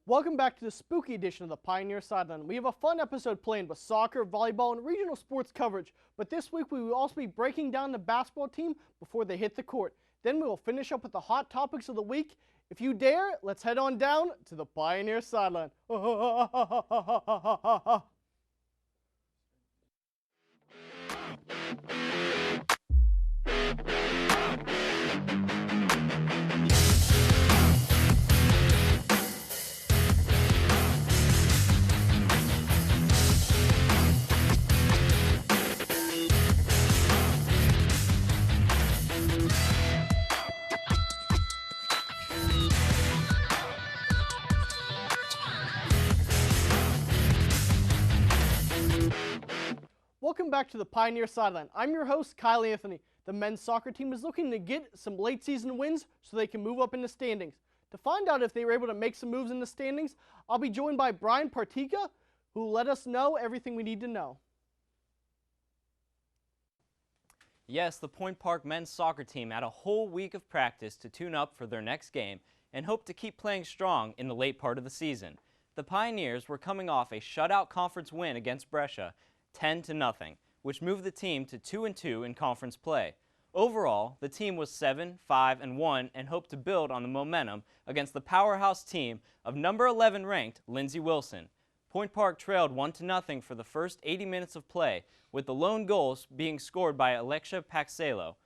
Welcome back to the spooky edition of the Pioneer Sideline. We have a fun episode planned with soccer, volleyball, and regional sports coverage, but this week we will also be breaking down the basketball team before they hit the court. Then we will finish up with the hot topics of the week. If you dare, let's head on down to the Pioneer Sideline. Welcome back to the Pioneer Sideline. I'm your host, Kyle Anthony. The men's soccer team is looking to get some late season wins so they can move up in the standings. To find out if they were able to make some moves in the standings, I'll be joined by Brian Partika, who will let us know everything we need to know. Yes, the Point Park men's soccer team had a whole week of practice to tune up for their next game and hope to keep playing strong in the late part of the season. The Pioneers were coming off a shutout conference win against Brescia, 10-0, which moved the team to 2-2 in conference play. Overall, the team was 7-5-1 and hoped to build on the momentum against the powerhouse team of number 11 ranked Lindsey Wilson. Point Park trailed 1-0 for the first 80 minutes of play, with the lone goals being scored by Alexia Paxelo.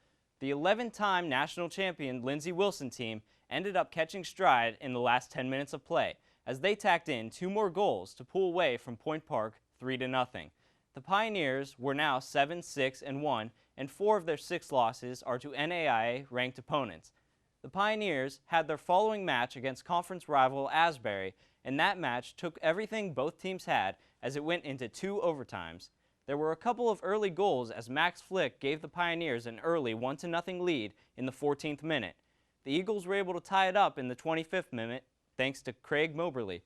The 11-time national champion Lindsey Wilson team ended up catching stride in the last 10 minutes of play, as they tacked in 2 more goals to pull away from Point Park 3-0. The Pioneers were now 7-6-1, and 4 of their 6 losses are to NAIA-ranked opponents. The Pioneers had their following match against conference rival Asbury, and that match took everything both teams had as it went into 2 overtimes. There were a couple of early goals as Max Flick gave the Pioneers an early 1-0 lead in the 14th minute. The Eagles were able to tie it up in the 25th minute thanks to Craig Moberly.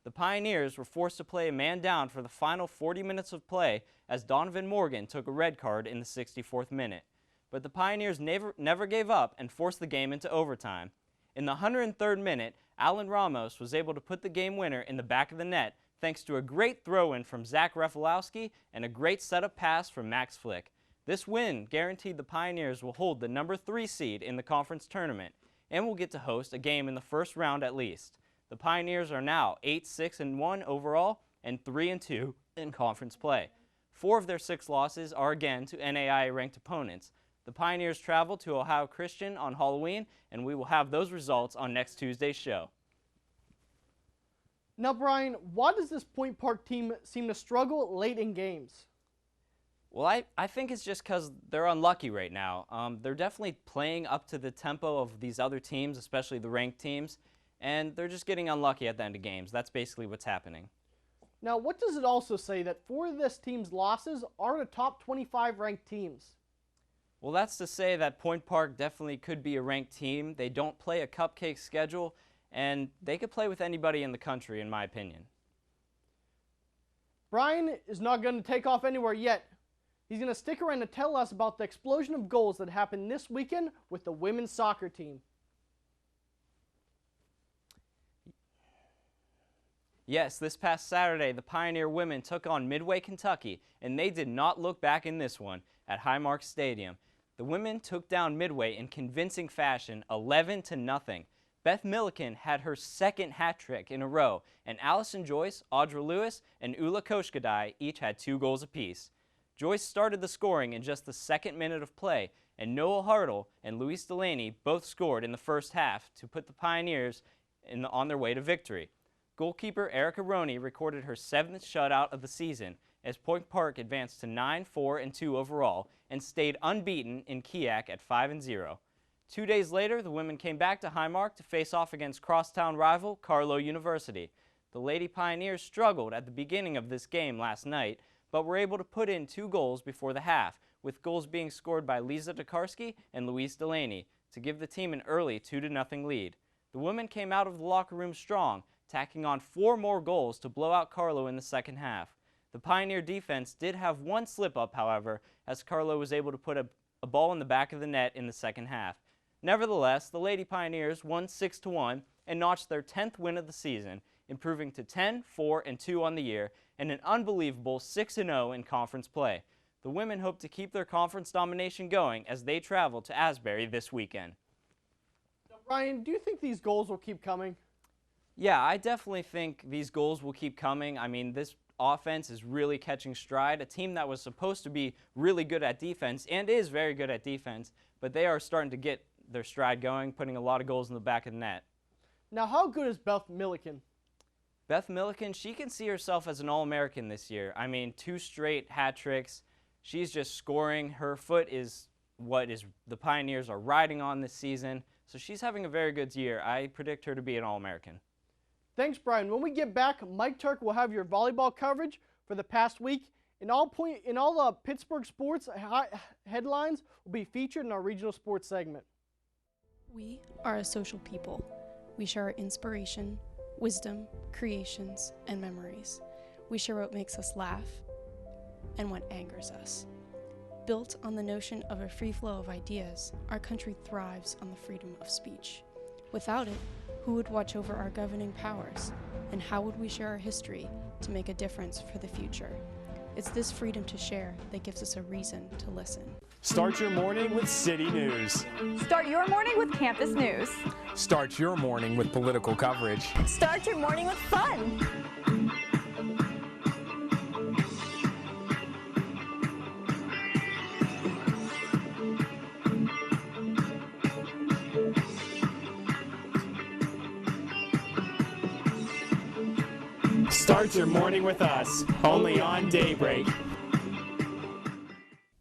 The Pioneers were forced to play a man down for the final 40 minutes of play as Donovan Morgan took a red card in the 64th minute. But the Pioneers never gave up and forced the game into overtime. In the 103rd minute, Alan Ramos was able to put the game winner in the back of the net thanks to a great throw-in from Zach Rafalowski and a great setup pass from Max Flick. This win guaranteed the Pioneers will hold the number 3 seed in the conference tournament and will get to host a game in the first round at least. The Pioneers are now 8-6-1 overall and 3-2 in conference play. 4 of their 6 losses are again to NAIA-ranked opponents. The Pioneers travel to Ohio Christian on Halloween, and we will have those results on next Tuesday's show. Now, Brian, why does this Point Park team seem to struggle late in games? Well, I think it's just because they're unlucky right now. They're definitely playing up to the tempo of these other teams, especially the ranked teams, and they're just getting unlucky at the end of games. That's basically what's happening. Now, what does it also say that 4 of this team's losses are to top 25 ranked teams? Well, that's to say that Point Park definitely could be a ranked team. They don't play a cupcake schedule, and they could play with anybody in the country, in my opinion. Brian is not going to take off anywhere yet. He's going to stick around to tell us about the explosion of goals that happened this weekend with the women's soccer team. Yes, this past Saturday, the Pioneer women took on Midway, Kentucky, and they did not look back in this one at Highmark Stadium. The women took down Midway in convincing fashion, 11-0. Beth Milliken had her second hat trick in a row, and Allison Joyce, Audra Lewis, and Ula Koshkadai each had 2 goals apiece. Joyce started the scoring in just the 2nd minute of play, and Noah Hartle and Louise Delaney both scored in the first half to put the Pioneers on their way to victory. Goalkeeper Erica Roney recorded her 7th shutout of the season as Point Park advanced to 9-4-2 overall and stayed unbeaten in Keok at 5-0. 2 days later, the women came back to Highmark to face off against crosstown rival Carlow University. The Lady Pioneers struggled at the beginning of this game last night, but were able to put in 2 goals before the half, with goals being scored by Lisa Tokarski and Louise Delaney to give the team an early 2-0 lead. The women came out of the locker room strong, tacking on 4 more goals to blow out Carlow in the second half. The Pioneer defense did have 1 slip-up, however, as Carlow was able to put a ball in the back of the net in the second half. Nevertheless, the Lady Pioneers won 6-1 and notched their 10th win of the season, improving to 10, 4, and 2 on the year, and an unbelievable 6-0 in conference play. The women hope to keep their conference domination going as they travel to Asbury this weekend. Now, Ryan, do you think these goals will keep coming? Yeah, I definitely think these goals will keep coming. I mean, this offense is really catching stride. A team that was supposed to be really good at defense and is very good at defense, but they are starting to get their stride going, putting a lot of goals in the back of the net. Now, how good is Beth Milliken? Beth Milliken, she can see herself as an All-American this year. I mean, 2 straight hat tricks. She's just scoring. Her foot is what the Pioneers are riding on this season. So she's having a very good year. I predict her to be an All-American. Thanks, Brian. When we get back, Mike Turk will have your volleyball coverage for the past week. All Pittsburgh sports headlines will be featured in our regional sports segment. We are a social people. We share our inspiration, wisdom, creations, and memories. We share what makes us laugh and what angers us. Built on the notion of a free flow of ideas, our country thrives on the freedom of speech. Without it, who would watch over our governing powers? And how would we share our history to make a difference for the future? It's this freedom to share that gives us a reason to listen. Start your morning with City News. Start your morning with campus news. Start your morning with political coverage. Start your morning with fun. Start your morning with us, only on Daybreak.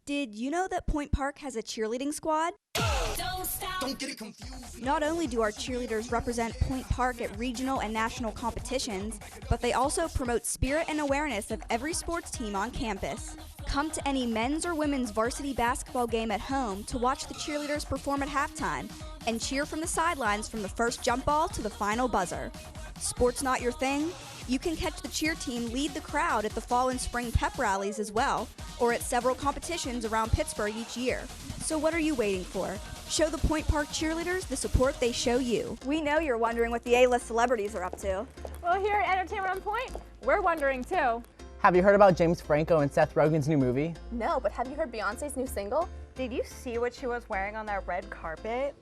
Did you know that Point Park has a cheerleading squad? Don't get it confused. Not only do our cheerleaders represent Point Park at regional and national competitions, but they also promote spirit and awareness of every sports team on campus. Come to any men's or women's varsity basketball game at home to watch the cheerleaders perform at halftime and cheer from the sidelines from the first jump ball to the final buzzer. Sports not your thing? You can catch the cheer team lead the crowd at the fall and spring pep rallies as well, or at several competitions around Pittsburgh each year. So what are you waiting for? Show the Point Park cheerleaders the support they show you. We know you're wondering what the A-list celebrities are up to. Well, here at Entertainment on Point, we're wondering too. Have you heard about James Franco and Seth Rogen's new movie? No, but have you heard Beyonce's new single? Did you see what she was wearing on that red carpet?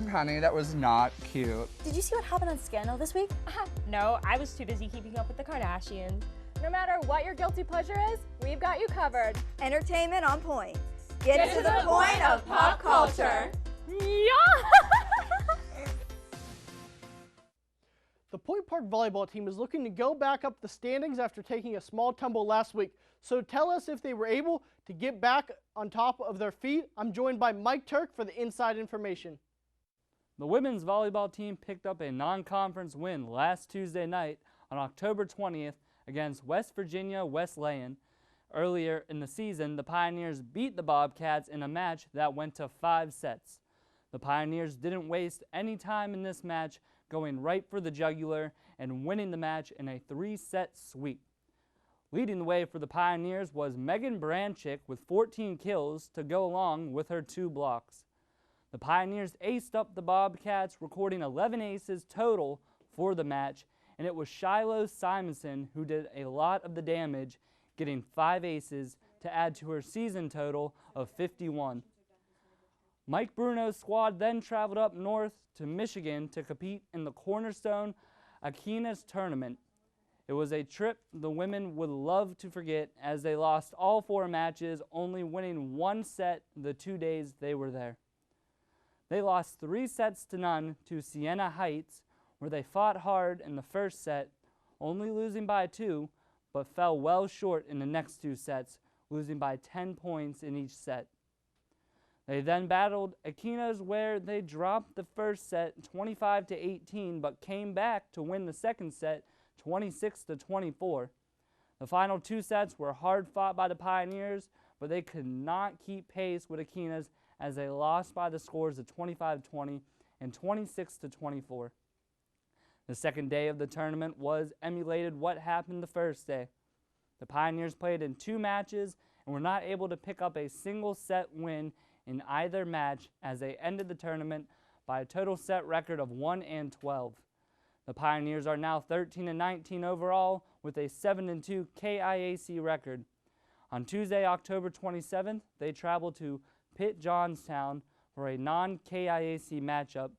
Honey, that was not cute. Did you see what happened on Scandal this week? No, I was too busy keeping up with the Kardashians. No matter what your guilty pleasure is, we've got you covered. Entertainment on Point. Get to the point of pop culture. Yeah! The Point Park volleyball team is looking to go back up the standings after taking a small tumble last week. So tell us if they were able to get back on top of their feet. I'm joined by Mike Turk for the inside information. The women's volleyball team picked up a non-conference win last Tuesday night on October 20th against West Virginia Wesleyan. Earlier in the season, the Pioneers beat the Bobcats in a match that went to 5 sets. The Pioneers didn't waste any time in this match, going right for the jugular and winning the match in a 3-set sweep. Leading the way for the Pioneers was Megan Branchick with 14 kills to go along with her 2 blocks. The Pioneers aced up the Bobcats, recording 11 aces total for the match, and it was Shiloh Simonson who did a lot of the damage, getting 5 aces to add to her season total of 51. Mike Bruno's squad then traveled up north to Michigan to compete in the Cornerstone Aquinas tournament. It was a trip the women would love to forget, as they lost all 4 matches, only winning 1 set the 2 days they were there. They lost 3-0 to Siena Heights, where they fought hard in the first set, only losing by 2, but fell well short in the next 2 sets, losing by 10 points in each set. They then battled Aquinas, where they dropped the first set 25-18, but came back to win the second set 26-24. The final 2 sets were hard fought by the Pioneers, but they could not keep pace with Aquinas as they lost by the scores of 25-20 and 26-24. The second day of the tournament was emulated what happened the first day. The Pioneers played in 2 matches and were not able to pick up a single set win in either match, as they ended the tournament by a total set record of 1-12. The Pioneers are now 13-19 overall with a 7-2 KIAC record. On Tuesday, October 27th, they travel to Pitt Johnstown for a non-KIAC matchup,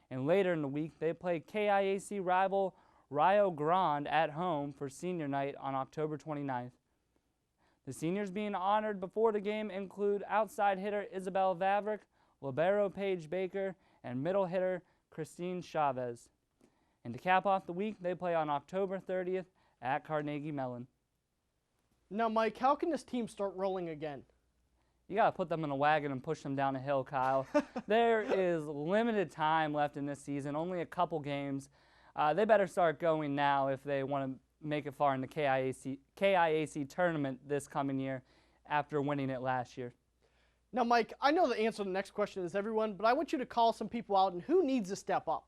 and later in the week, they play KIAC rival Rio Grande at home for senior night on October 29th. The seniors being honored before the game include outside hitter Isabel Vavrick, libero Paige Baker, and middle hitter Christine Chavez. And to cap off the week, they play on October 30th at Carnegie Mellon. Now, Mike, how can this team start rolling again? You got to put them in a wagon and push them down a hill, Kyle. There is limited time left in this season, only a couple games. They better start going now if they want to make it far in the KIAC tournament this coming year after winning it last year. Now, Mike, I know the answer to the next question is everyone, but I want you to call some people out and who needs to step up?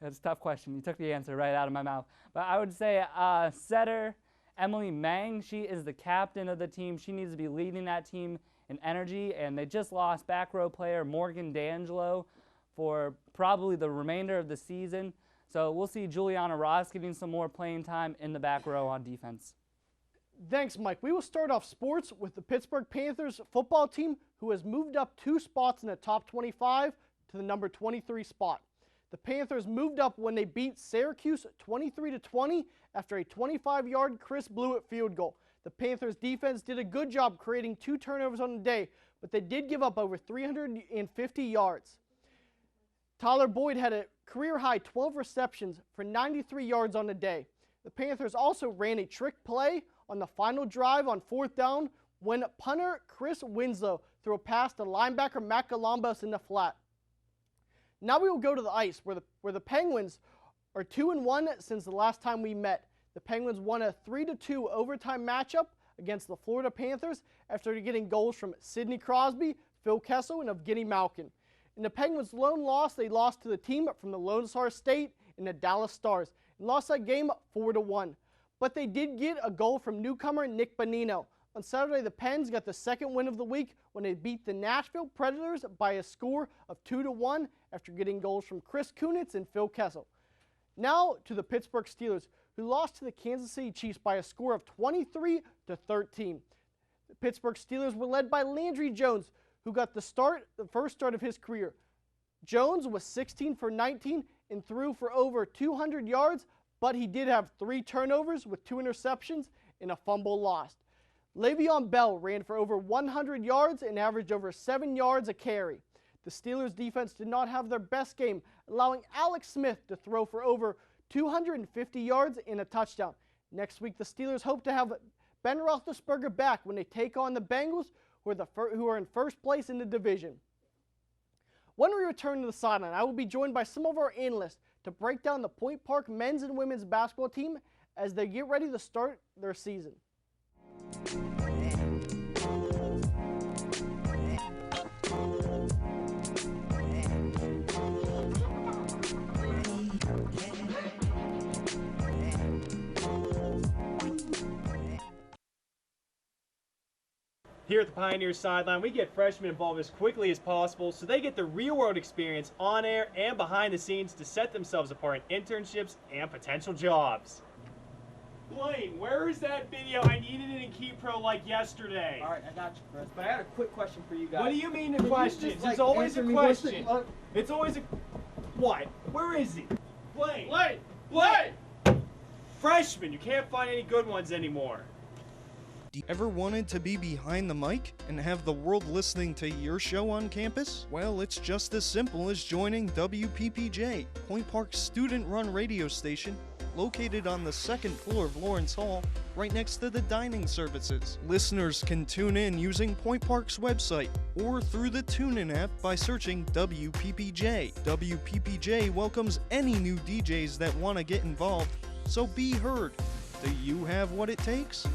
That's a tough question. You took the answer right out of my mouth. But I would say setter Emily Mang, she is the captain of the team. She needs to be leading that team in energy, and they just lost back row player Morgan D'Angelo for probably the remainder of the season. So we'll see Juliana Ross getting some more playing time in the back row on defense. Thanks, Mike. We will start off sports with the Pittsburgh Panthers football team, who has moved up 2 spots in the top 25 to the number 23 spot. The Panthers moved up when they beat Syracuse 23-20 after a 25-yard Chris Blewett field goal. The Panthers defense did a good job creating 2 turnovers on the day, but they did give up over 350 yards. Tyler Boyd had a career-high 12 receptions for 93 yards on the day. The Panthers also ran a trick play on the final drive on 4th down when punter Chris Winslow threw a pass to linebacker Matt Galambos in the flat. Now we will go to the ice, where the Penguins are 2-1 since the last time we met. The Penguins won a 3-2 overtime matchup against the Florida Panthers after getting goals from Sidney Crosby, Phil Kessel, and Evgeny Malkin. In the Penguins' lone loss, they lost to the team from the Lone Star State and the Dallas Stars, and lost that game 4-1. But they did get a goal from newcomer Nick Bonino. On Saturday, the Pens got the second win of the week when they beat the Nashville Predators by a score of 2-1 after getting goals from Chris Kunitz and Phil Kessel. Now to the Pittsburgh Steelers, who lost to the Kansas City Chiefs by a score of 23-13. The Pittsburgh Steelers were led by Landry Jones, who got the first start of his career. Jones was 16 for 19 and threw for over 200 yards, but he did have 3 turnovers with 2 interceptions and a fumble lost. Le'Veon Bell ran for over 100 yards and averaged over 7 yards a carry. The Steelers' defense did not have their best game, allowing Alex Smith to throw for over 250 yards and a touchdown. Next week, the Steelers hope to have Ben Roethlisberger back when they take on the Bengals, who are in first place in the division. When we return to the sideline, I will be joined by some of our analysts to break down the Point Park men's and women's basketball team as they get ready to start their season. Here at the Pioneers Sideline, we get freshmen involved as quickly as possible so they get the real-world experience on air and behind the scenes to set themselves apart in internships and potential jobs. Blaine, where is that video? I needed it in KeyPro like yesterday. All right, I got you, Chris. But I had a quick question for you guys. What do you mean the questions? It's always a question. It's always a... What? Where is he? Blaine! Blaine! Blaine! Freshman, you can't find any good ones anymore. Ever wanted to be behind the mic and have the world listening to your show on campus? Well, it's just as simple as joining WPPJ, Point Park's student-run radio station, located on the 2nd floor of Lawrence Hall, right next to the dining services. Listeners can tune in using Point Park's website or through the TuneIn app by searching WPPJ. WPPJ welcomes any new DJs that want to get involved, so be heard. Do you have what it takes?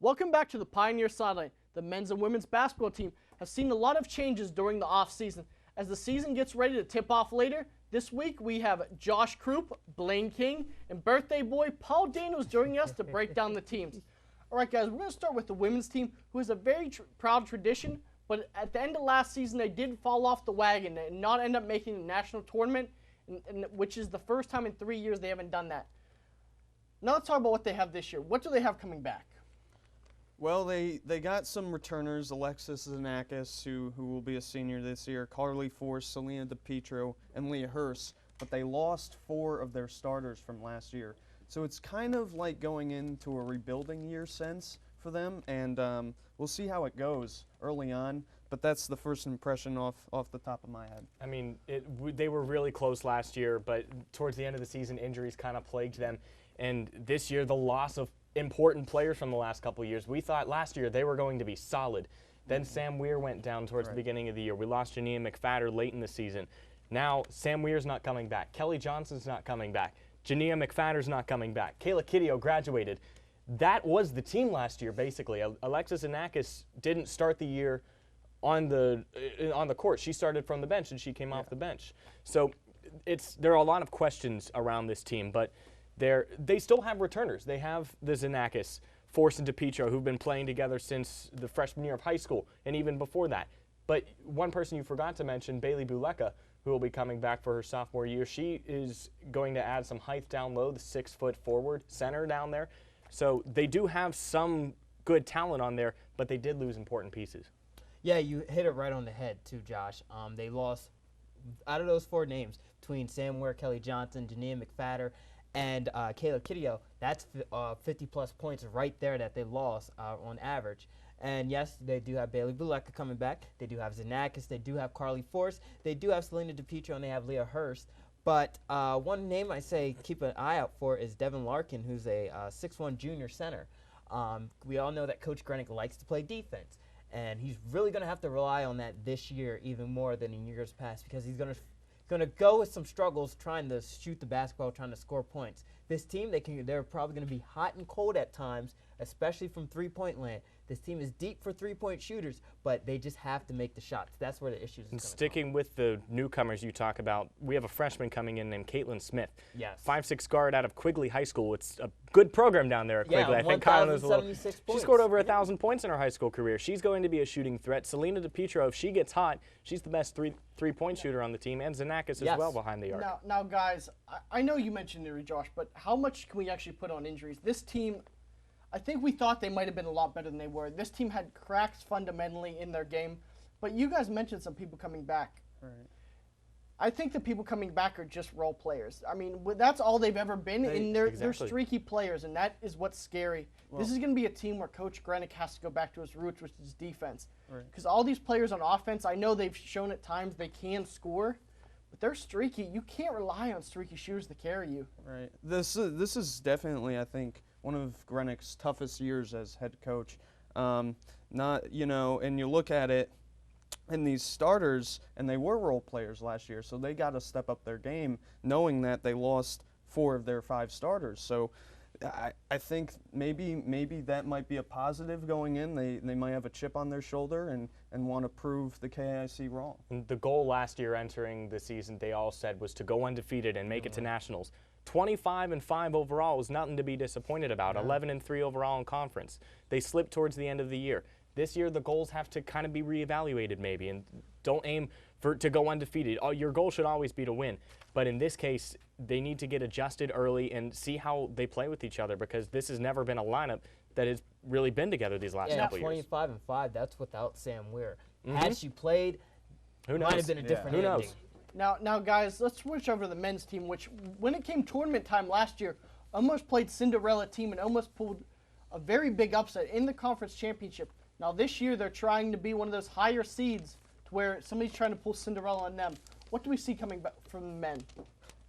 Welcome back to the Pioneer Sideline. The men's and women's basketball team have seen a lot of changes during the offseason. As the season gets ready to tip off later, this week we have Josh Krupp, Blaine King, and birthday boy Paul Daniels joining us to break down the teams. All right, guys, we're going to start with the women's team, who has a very proud tradition, but at the end of last season, they did fall off the wagon and not end up making the national tournament, which is the first time in 3 years they haven't done that. Now let's talk about what they have this year. What do they have coming back? Well, they got some returners, Alexis Zanakis, who will be a senior this year, Carly Force, Selena DePietro, and Leah Hurst, but they lost 4 of their starters from last year. So it's kind of like going into a rebuilding year sense for them, and we'll see how it goes early on, but that's the first impression off the top of my head. I mean, they were really close last year, but towards the end of the season, injuries kind of plagued them, and this year, the loss of important players from the last couple of years. We thought last year they were going to be solid. Then Sam Weir went down towards the beginning of the year. We lost Jania McFadder late in the season. Now Sam Weir's not coming back. Kelly Johnson's not coming back. Jania McFadder's not coming back. Kayla Kiddio graduated. That was the team last year, basically. Alexis Anakis didn't start the year on the court. She started from the bench, and she came off the bench. So there are a lot of questions around this team, but they still have returners. They have the Zanakis, Force, and DePietro, who've been playing together since the freshman year of high school and even before that. But one person you forgot to mention, Bailey Buleka, who will be coming back for her sophomore year. She is going to add some height down low, the 6-foot forward center down there. So they do have some good talent on there, but they did lose important pieces. Yeah, you hit it right on the head too, Josh. They lost, out of those 4 names, between Sam Ware, Kelly Johnson, Jania McFadder, and Kayla Kiddio, that's 50-plus points right there that they lost on average. And yes, they do have Bailey Buleka coming back. They do have Zanakis. They do have Carly Force. They do have Selena DePietro, and they have Leah Hurst. But one name I say keep an eye out for is Devin Larkin, who's a 6'1" junior center. We all know that Coach Grenick likes to play defense, and he's really going to have to rely on that this year even more than in years past, because he's going to go with some struggles trying to shoot the basketball, trying to score points. This team, they're probably going to be hot and cold at times, especially from three-point land. This team is deep for three-point shooters, but they just have to make the shots. That's where the issues are. And sticking with the newcomers you talk about, we have a freshman coming in named Caitlin Smith. Yes. 5'6" guard out of Quigley High School. It's a good program down there at Quigley. I think Colin knows a little. She scored over 1,000 points in her high school career. She's going to be a shooting threat. Selena DePietro, if she gets hot, she's the best three-point shooter on the team, and Zanakis as well behind the arc. Now guys, I know you mentioned injury, Josh, but how much can we actually put on injuries? This team, I think we thought they might have been a lot better than they were. This team had cracks fundamentally in their game, but you guys mentioned some people coming back. Right. I think the people coming back are just role players. I mean, that's all they've ever been, and they're streaky players, and that is what's scary. Well, this is going to be a team where Coach Grenick has to go back to his roots, which is defense. Because all these players on offense, I know they've shown at times they can score, but they're streaky. You can't rely on streaky shooters to carry you. Right. This is definitely, I think, one of Grenick's toughest years as head coach. And you look at it, and these starters, and they were role players last year, so they got to step up their game, knowing that they lost 4 of their 5 starters. So I think maybe that might be a positive going in. They might have a chip on their shoulder and want to prove the KIC wrong. And the goal last year entering the season, they all said, was to go undefeated and make it to nationals. 25-5 overall was nothing to be disappointed about. 11-3 overall in conference. They slipped towards the end of the year. This year, the goals have to kind of be reevaluated maybe, and don't aim to go undefeated. Your goal should always be to win. But in this case, they need to get adjusted early and see how they play with each other, because this has never been a lineup that has really been together these last couple years. 25-5, that's without Sam Weir. Had she played, it might have been a different ending. Who knows? Now, guys, let's switch over to the men's team, which, when it came tournament time last year, almost played Cinderella team and almost pulled a very big upset in the conference championship. Now, this year, they're trying to be one of those higher seeds to where somebody's trying to pull Cinderella on them. What do we see coming back from the men?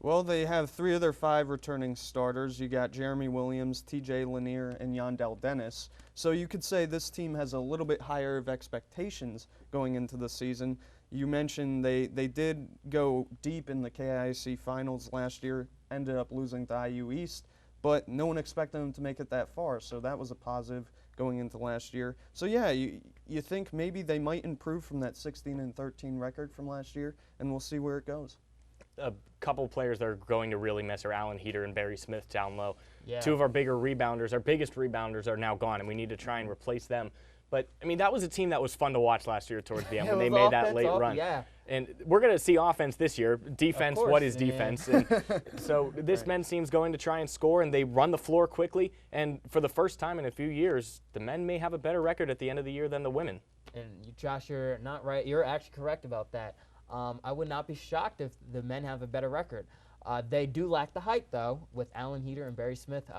Well, they have 3 of their 5 returning starters. You got Jeremy Williams, TJ Lanier, and Yondell Dennis. So you could say this team has a little bit higher of expectations going into the season. You mentioned they did go deep in the KIC finals last year, ended up losing to IU East, but no one expected them to make it that far, so that was a positive going into last year. So yeah, you think maybe they might improve from that 16-13 record from last year, and we'll see where it goes. a couple players that are going to really miss are Alan Heater and Barry Smith down low. Yeah. Two of our bigger rebounders, our biggest rebounders, are now gone, and we need to try and replace them. But, I mean, that was a team that was fun to watch last year towards the end when they made that late run. Yeah. And we're going to see offense this year. Defense, course, what is man. defense? And so this men's team's going to try and score, and they run the floor quickly. And for the first time in a few years, the men may have a better record at the end of the year than the women. And Josh, you're not right. You're actually correct about that. I would not be shocked if the men have a better record. They do lack the height, though. With Alan Heater and Barry Smith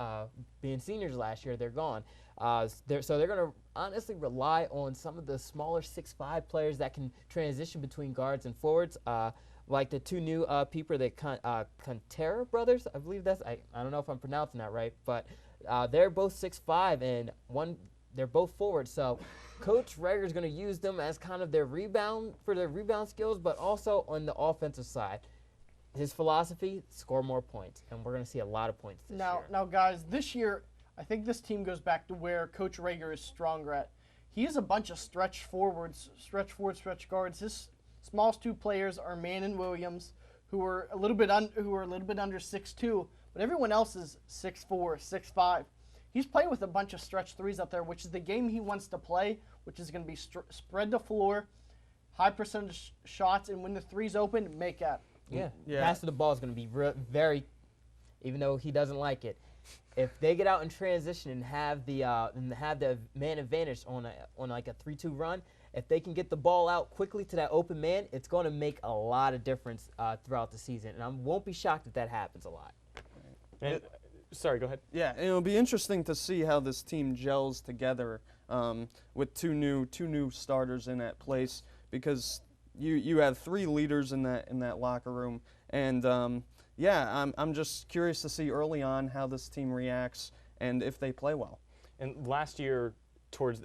being seniors last year, they're gone. So they're going to honestly rely on some of the smaller 6'5" players that can transition between guards and forwards, like the two new people, the Contera brothers. I believe that's I don't know if I'm pronouncing that right, but they're both 6'5", and they're both forwards. So Coach Rager is going to use them as kind of their rebound skills, but also on the offensive side. His philosophy: score more points, and we're going to see a lot of points this year. Now, guys, this year, I think this team goes back to where Coach Rager is stronger at. He has a bunch of stretch forwards, stretch guards. His smallest two players are Mann and Williams, who are a little bit under 6'2", but everyone else is 6'4", 6'5". He's playing with a bunch of stretch threes up there, which is the game he wants to play, which is going to be spread the floor, high percentage shots, and when the three's open, make it. Yeah. Passing the ball is going to be very, even though he doesn't like it. If they get out in transition and have the man advantage on like a 3-2 run, if they can get the ball out quickly to that open man, it's going to make a lot of difference throughout the season. And I won't be shocked if that happens a lot. And, sorry, go ahead. Yeah, it'll be interesting to see how this team gels together with two new starters in that place, because you have three leaders in that locker room, and yeah, I'm just curious to see early on how this team reacts and if they play well. And last year,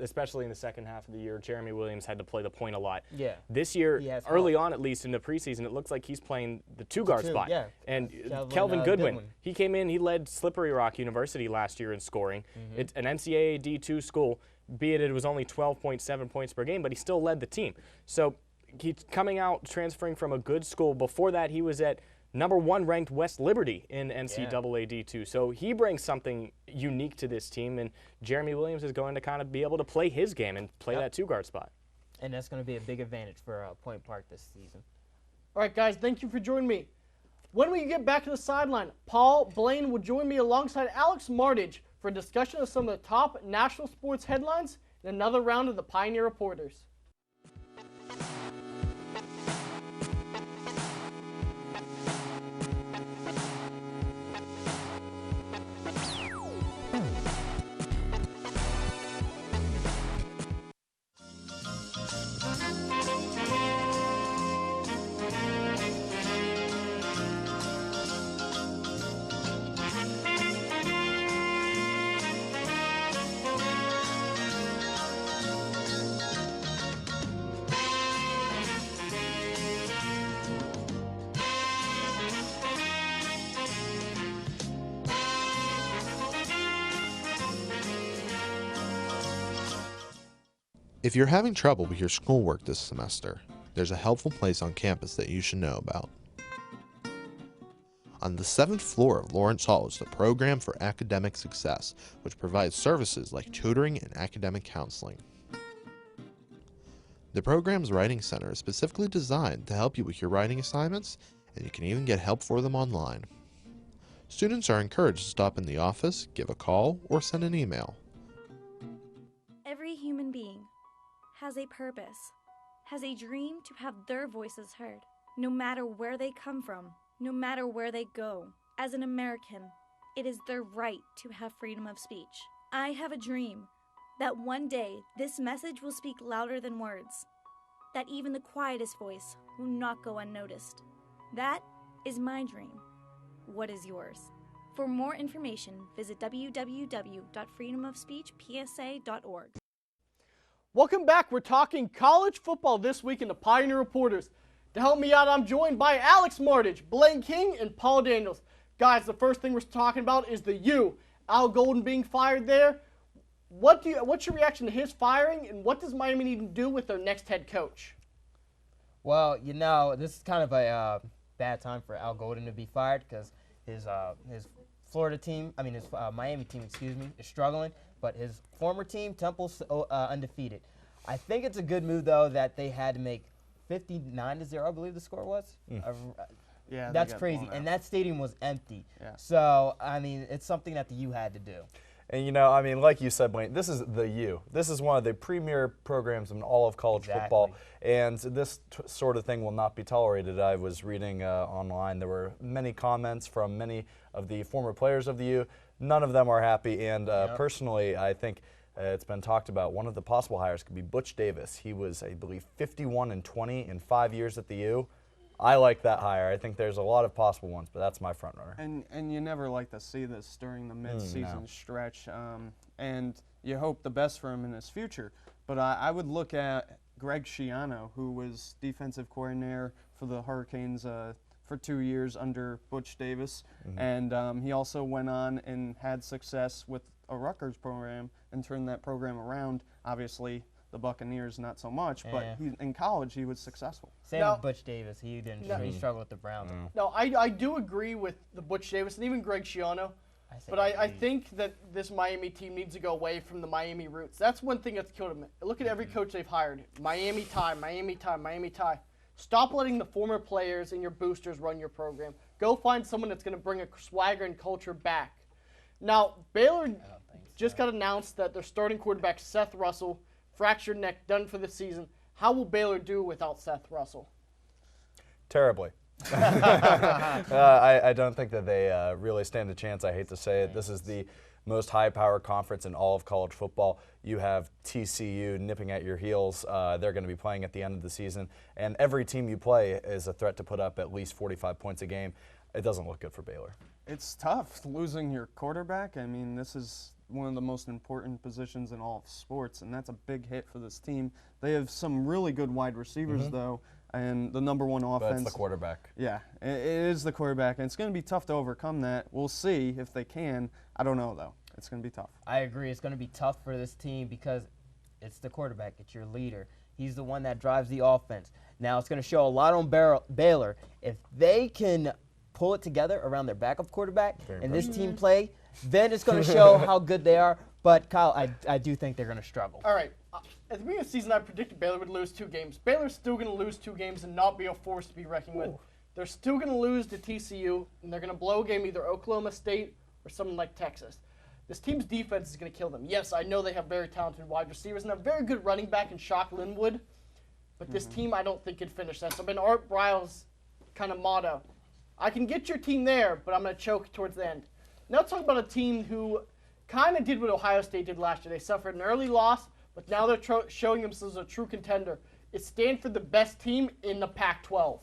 especially in the second half of the year, Jeremy Williams had to play the point a lot. Yeah. This year, early on at least in the preseason, it looks like he's playing the two-guard spot. Yeah. And Kelvin Goodwin, he came in, he led Slippery Rock University last year in scoring. It's an NCAA D2 school, be it was only 12.7 points per game, but he still led the team. So he's coming out, transferring from a good school. Before that, he was at #1 ranked West Liberty in NCAA D2. So he brings something unique to this team, and Jeremy Williams is going to kind of be able to play his game and play that two-guard spot. And that's going to be a big advantage for Point Park this season. All right, guys, thank you for joining me. When we get back to the sideline, Paul Blaine will join me alongside Alex Martage for a discussion of some of the top national sports headlines in another round of the Pioneer Reporters. If you're having trouble with your schoolwork this semester, there's a helpful place on campus that you should know about. On the 7th floor of Lawrence Hall is the Program for Academic Success, which provides services like tutoring and academic counseling. The program's Writing Center is specifically designed to help you with your writing assignments, and you can even get help for them online. Students are encouraged to stop in the office, give a call, or send an email. Every human being has a purpose, has a dream to have their voices heard, no matter where they come from, no matter where they go. As an American, it is their right to have freedom of speech. I have a dream that one day this message will speak louder than words, that even the quietest voice will not go unnoticed. That is my dream. What is yours? For more information, visit www.freedomofspeechpsa.org. Welcome back. We're talking college football this week in the Pioneer Reporters. To help me out, I'm joined by Alex Martage, Blaine King, and Paul Daniels. Guys, the first thing we're talking about is the U. Al Golden being fired there. What's your reaction to his firing, and what does Miami need to do with their next head coach? Well, this is kind of a bad time for Al Golden to be fired because his Florida team, his Miami team, is struggling, but his former team, Temple's undefeated. I think it's a good move, though, that they had to make 59-0, I believe the score was. Yeah, that's crazy, and that stadium was empty. Yeah. So, it's something that the U had to do. And, like you said, Blaine, this is the U. This is one of the premier programs in all of college football, and this sort of thing will not be tolerated. I was reading online. There were many comments from many of the former players of the U. None of them are happy, and personally, I think it's been talked about. One of the possible hires could be Butch Davis. He was, I believe, 51-20 in 5 years at the U. I like that hire. I think there's a lot of possible ones, but that's my front runner. And you never like to see this during the mid-season stretch, and you hope the best for him in his future. But I would look at Greg Schiano, who was defensive coordinator for the Hurricanes for 2 years under Butch Davis, and he also went on and had success with a Rutgers program and turned that program around. Obviously, the Buccaneers not so much, but in college he was successful. Same with Butch Davis. He didn't. He struggled with the Browns. No, I do agree with the Butch Davis and even Greg Schiano, but I think that this Miami team needs to go away from the Miami roots. That's one thing that's killed them. Look at every coach they've hired. Miami tie, Miami tie, Miami tie. Stop letting the former players and your boosters run your program. Go find someone that's going to bring a swagger and culture back. Now, Baylor just got announced that their starting quarterback, Seth Russell, fractured neck, done for the season. How will Baylor do without Seth Russell? Terribly. I don't think that they really stand a chance. I hate to say it. This is the most high-power conference in all of college football. You have TCU nipping at your heels. They're going to be playing at the end of the season. And every team you play is a threat to put up at least 45 points a game. It doesn't look good for Baylor. It's tough losing your quarterback. This is one of the most important positions in all of sports, and that's a big hit for this team. They have some really good wide receivers, though, and the number one offense. That's the quarterback. Yeah, it is the quarterback, and it's going to be tough to overcome that. We'll see if they can. I don't know, though. It's going to be tough. I agree. It's going to be tough for this team because it's the quarterback. It's your leader. He's the one that drives the offense. Now, it's going to show a lot on Baylor. If they can pull it together around their backup quarterback and this team play, then it's going to show how good they are. But, Kyle, I do think they're going to struggle. All right. At the beginning of the season, I predicted Baylor would lose 2 games. Baylor's still going to lose 2 games and not be a force to be reckoned with. They're still going to lose to TCU, and they're going to blow a game either Oklahoma State or someone like Texas. This team's defense is going to kill them. Yes, I know they have very talented wide receivers and a very good running back in Shock Linwood, but this team I don't think can finish that. So I've been Art Briles' kind of motto. I can get your team there, but I'm going to choke towards the end. Now let's talk about a team who kind of did what Ohio State did last year. They suffered an early loss, but now they're showing themselves a true contender. Is Stanford the best team in the Pac-12?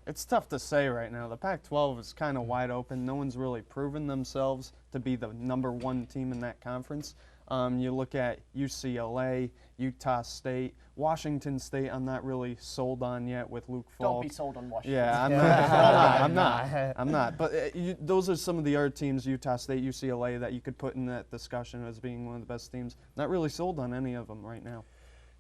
It's tough to say right now. The Pac-12 is kind of wide open. No one's really proven themselves to be the #1 team in that conference. You look at UCLA, Utah State, Washington State. I'm not really sold on yet with Luke Falk. Don't be sold on Washington. Yeah, I'm not. But those are some of the other teams, Utah State, UCLA, that you could put in that discussion as being one of the best teams. Not really sold on any of them right now.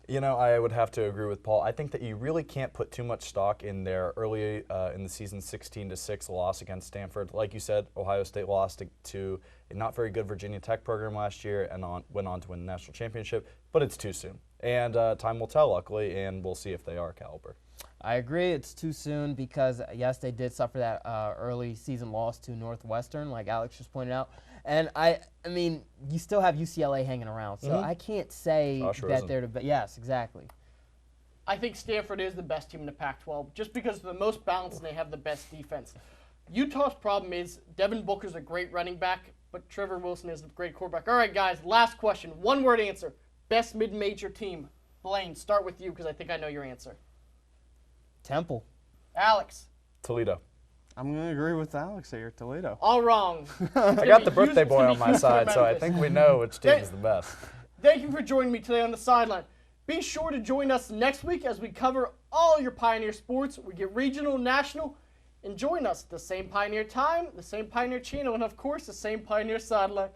I would have to agree with Paul. I think that you really can't put too much stock in their early in the season 16-6 loss against Stanford. Like you said, Ohio State lost to a not very good Virginia Tech program last year and went on to win the national championship, but it's too soon. And time will tell, luckily, and we'll see if they are caliber. I agree. It's too soon because, yes, they did suffer that early season loss to Northwestern, like Alex just pointed out. And, I mean, you still have UCLA hanging around, so I can't say that they're the best. Yes, exactly. I think Stanford is the best team in the Pac-12 just because they're the most balanced and they have the best defense. Utah's problem is Devin Booker's a great running back, but Trevor Wilson is a great quarterback. All right, guys, last question. One-word answer. Best mid-major team. Blaine, start with you because I think I know your answer. Temple. Alex. Toledo. I'm going to agree with Alex here, Toledo. All wrong. I got the birthday boy on my side, so I think we know which team is the best. Thank you for joining me today on the Sideline. Be sure to join us next week as we cover all your Pioneer sports. We get regional, national, and join us at the same Pioneer time, the same Pioneer channel, and of course, the same Pioneer Sideline.